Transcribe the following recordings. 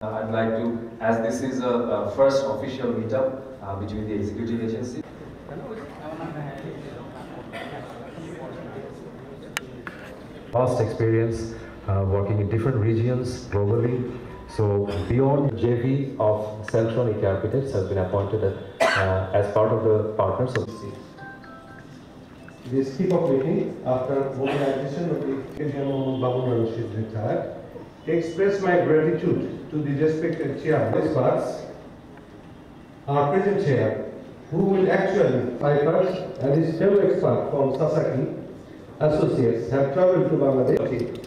I'd like to, as this is a first official meetup between the executive agency. Past experience working in different regions globally. So beyond JV of Celtronic Architects has been appointed as part of the partners of this kickoff meeting after mobilization of the Governor is retired. Express my gratitude to the respected chair. These parts, our present chair, who will actually Cyprus and his fellow expert from Sasaki Associates have traveled to Bangladesh.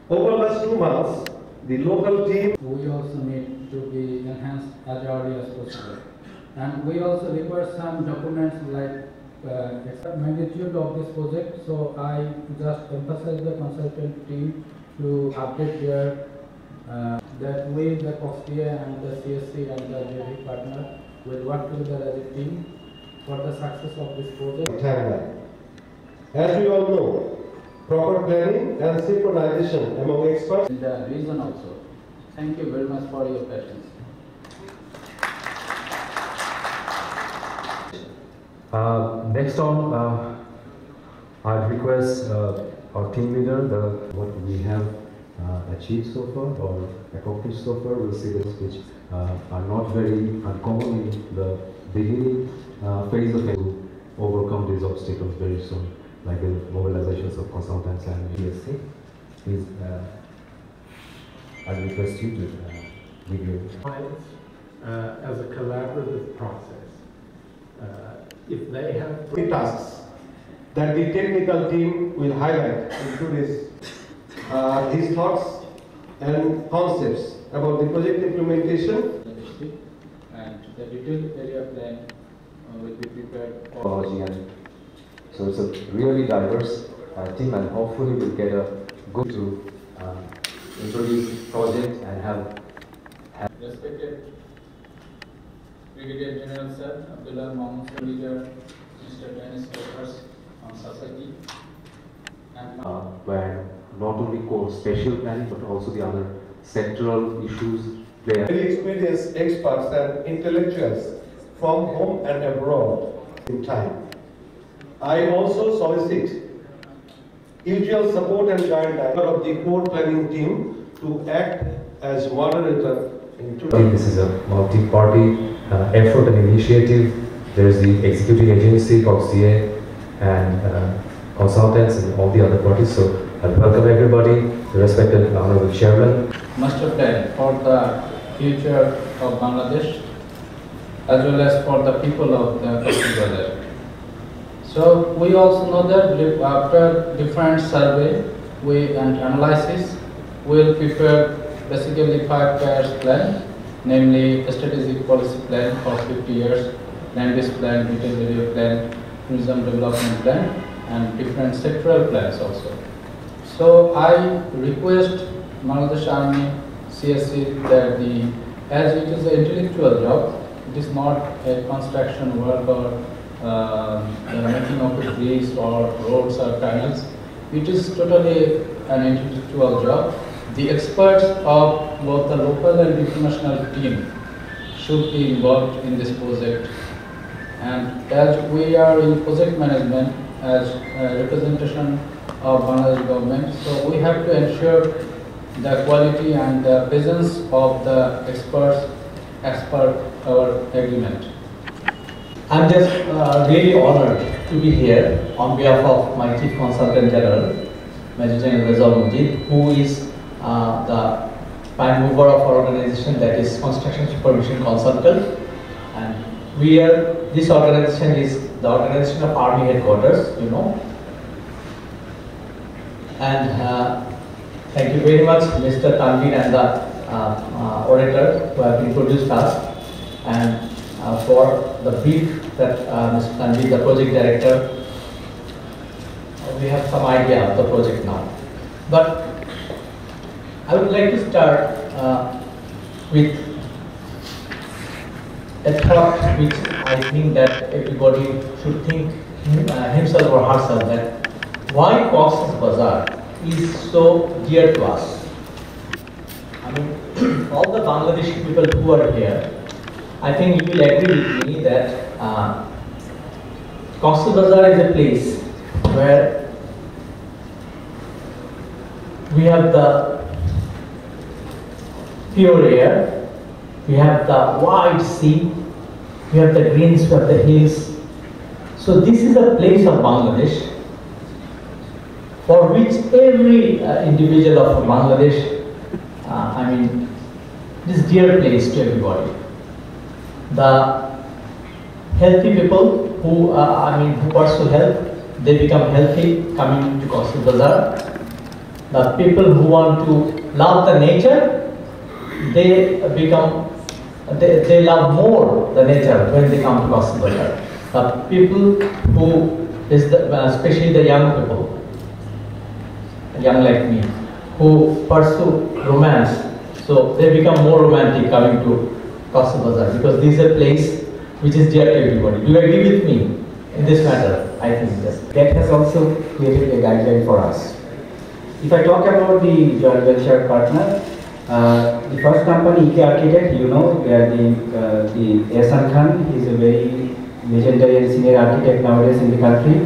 Over the last 2 months, the local team. We also need to be enhanced as early as possible. And we also require some documents like magnitude of this project. So I just emphasize the consultant team to update their that we, the COSTA and the CSC and the JV partner will work together as a team for the success of this project. Timeline. As we all know, proper planning and synchronization among experts in the region also. Thank you very much for your patience. Next on, I'd request our team leader, what we have achieved so far or accomplished so far. We'll see this, which are not very uncommon in the beginning phase of it, to overcome these obstacles very soon, like the mobilizations of consultants and PSC. Please, I request you to give your as a collaborative process. If they have the tasks that the technical team will highlight in today's his thoughts and concepts about the project implementation. And the detailed area plan will be prepared for and so it's a really diverse team, and hopefully we'll get a good to introduce project and have. Respected Brigadier General Sir Abdullah Mohammed Leader, Mr. Dennis Peters on Sasaki, and where not only core spatial planning but also the other sectoral issues play a Very experienced experts and intellectuals from home and abroad in time. I also solicit usual support and guidelines of the core planning team to act as moderator in today's. This is a multi-party effort and initiative. There is the executive agency, COSTA, and consultants and all the other parties. So I welcome everybody, the respected Honorable Chairman. master plan for the future of Bangladesh as well as for the people of the country. So we also know that after different survey and analysis, we will prepare basically 5 tiers plan, namely a strategic policy plan for 50 years, land use plan, detailed area plan, tourism development plan, and different sectoral plans also. So I request Bangladesh Army CSC that as it is an intellectual job, it is not a construction work or the making of the bridges or roads or tunnels. It is totally an intellectual job. The experts of both the local and international team should be involved in this project. And as we are in project management as a representation of Bangladesh government, so we have to ensure the quality and the presence of the experts as per our agreement. I'm just really honored to be here on behalf of my Chief Consultant General, Major General Rizal Mujid, who is the prime mover of our organization, that is Construction Supervision Consultant. And this organization is the organization of Army Headquarters, you know. And thank you very much, Mr. Tanvir and the orator who have introduced us, and for the brief that Mr. Tanvir, the project director, we have some idea of the project now. But I would like to start with a thought which I think that everybody should think himself or herself, that why Cox's Bazar is so dear to us. I mean, all the Bangladeshi people who are here, I think you will agree with me that Cox's Bazar is a place where we have the pure air, we have the wide sea, we have the greens, we have the hills. So this is a place of Bangladesh for which every individual of Bangladesh, this dear place to everybody. The healthy people who pursue health, they become healthy coming to Cox's Bazar. The people who want to love the nature, they love more the nature when they come to Cox's Bazar. The people who especially the young people, young like me, who pursue romance, so they become more romantic coming to Cox's Bazar because this is a place which is dear to everybody. Do you agree with me in this matter? I think yes. That has also created a guideline for us. If I talk about the joint venture partner, the first company, EK Architect, you know, the Ehsan Khan, he is a very legendary and senior architect nowadays in the country.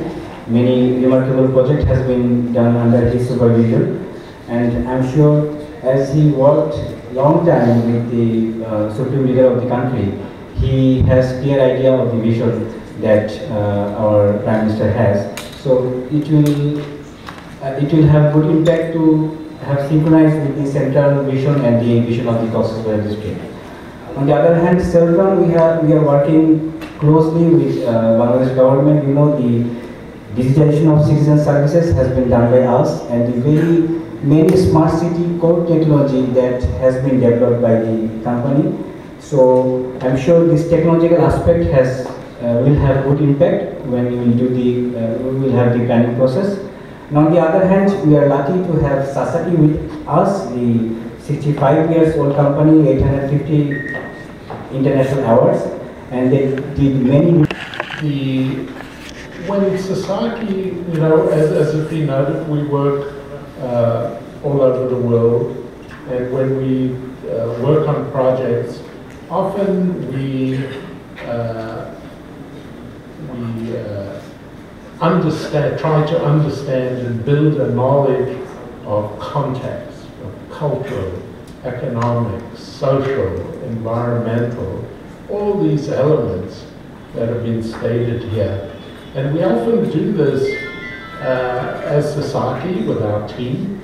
Many remarkable projects has been done under his supervision, and I'm sure as he worked long time with the supreme leader of the country, he has clear idea of the vision that our Prime Minister has. So it will have good impact to have synchronized with the central vision and the vision of the Cox's Bazar district. On the other hand, Selvan, we are working closely with Bangladesh government. You know, the digitization of citizen services has been done by us, and the very many smart city core technology that has been developed by the company. So I'm sure this technological aspect will have good impact when we will have the planning process. And on the other hand, we are lucky to have Sasaki with us, the 65 years old company, 850 international awards, and they did many. When Sasaki, as has been noted, we work all over the world, and when we work on projects, often we try to understand and build a knowledge of context, of cultural, economic, social, environmental, all these elements that have been stated here. And we often do this as Sasaki with our team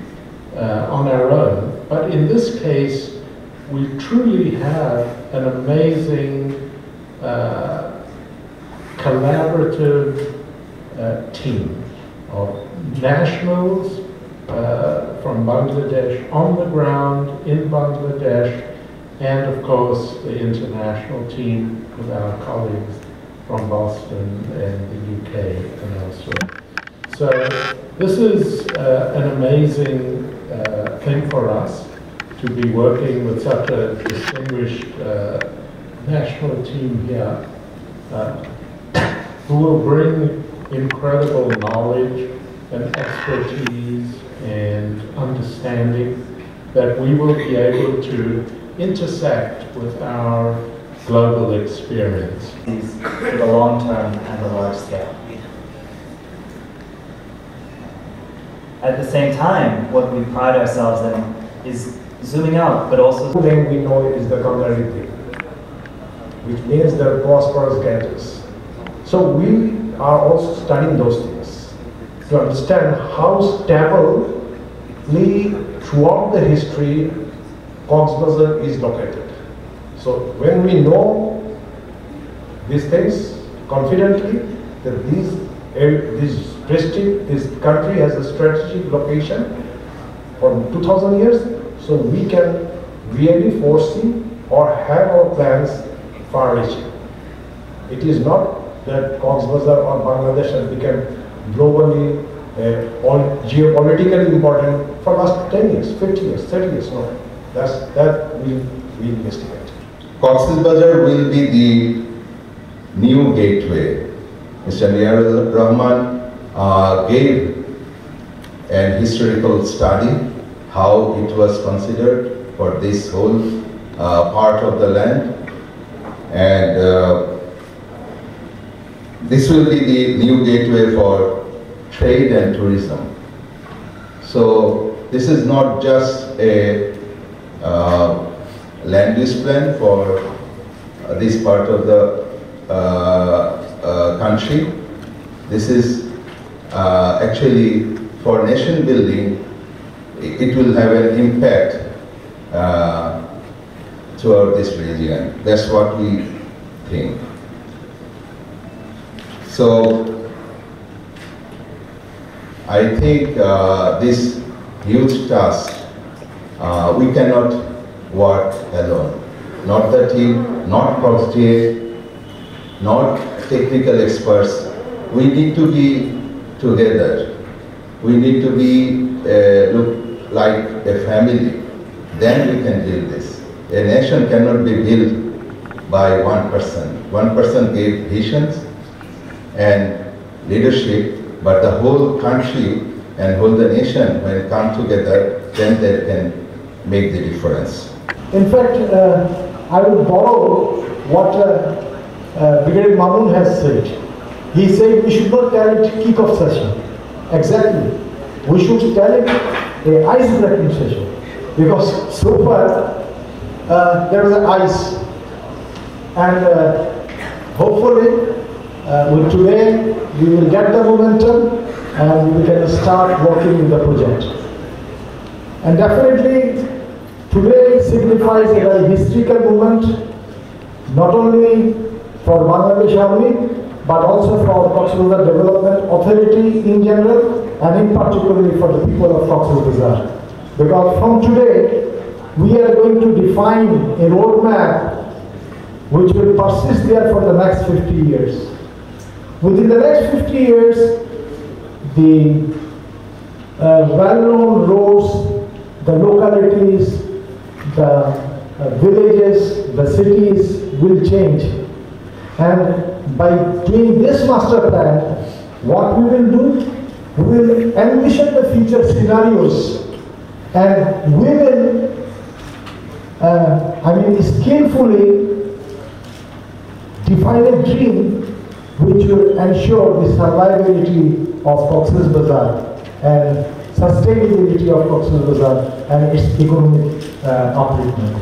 on our own. But in this case, we truly have an amazing collaborative team of nationals from Bangladesh on the ground in Bangladesh, and of course the international team with our colleagues from Boston and the UK and elsewhere. So this is an amazing thing for us to be working with such a distinguished national team here who will bring incredible knowledge and expertise and understanding that we will be able to intersect with our global experience. For the long term and the large scale. At the same time, what we pride ourselves in is zooming out, but also Then we know is the contrary, which means the prosperous geters. So we are also studying those things to understand how stably throughout the history Cox's Bazar is located. So when we know these things confidently, that this country has a strategic location for 2000 years, so we can really foresee or have our plans far-reaching. It is not that Cox's Bazar or Bangladesh has become globally or geopolitically important for last 10 years, 50 years, 30 years. No, that we investigate. Cox's Bazar will be the new gateway. Mr. Niyar Rahman gave an historical study how it was considered for this whole part of the land, and this will be the new gateway for trade and tourism. So this is not just a land use plan for this part of the country. This is actually for nation building. It will have an impact throughout this region. That's what we think. So I think this huge task, we cannot work alone. Not the team, not COXDA, not technical experts. We need to be together. We need to be look like a family. Then we can build this. A nation cannot be built by one person. One person gave visions and leadership, but the whole country and whole the nation, when it come together, then they can make the difference. In fact, I would borrow what Brigadier Mamun has said. He said we should not tell it kick-off session. Exactly. We should tell it a ice-breaking session. Because so far, there was an ice. And hopefully, with today, we will get the momentum and we can start working in the project. And definitely, today signifies a very historical moment, not only for Bangladesh Army, but also for Cox's Bazar Development Authority in general, and in particularly for the people of Cox's Bazar. Because from today, we are going to define a roadmap which will persist there for the next 50 years. Within the next 50 years, the well-known roads, the localities, the villages, the cities will change. And by doing this master plan, what we will do, we will envision the future scenarios, and we will, skillfully define a dream which will ensure the survivability of Cox's Bazar and sustainability of Cox's Bazar and its economic upliftment.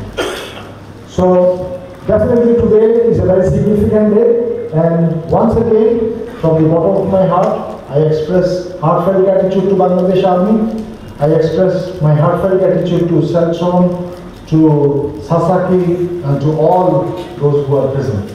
So definitely today is a very significant day, and once again, from the bottom of my heart, I express heartfelt gratitude to Bangladesh Army. I express my heartfelt gratitude to Selchon, to Sasaki, and to all those who are present.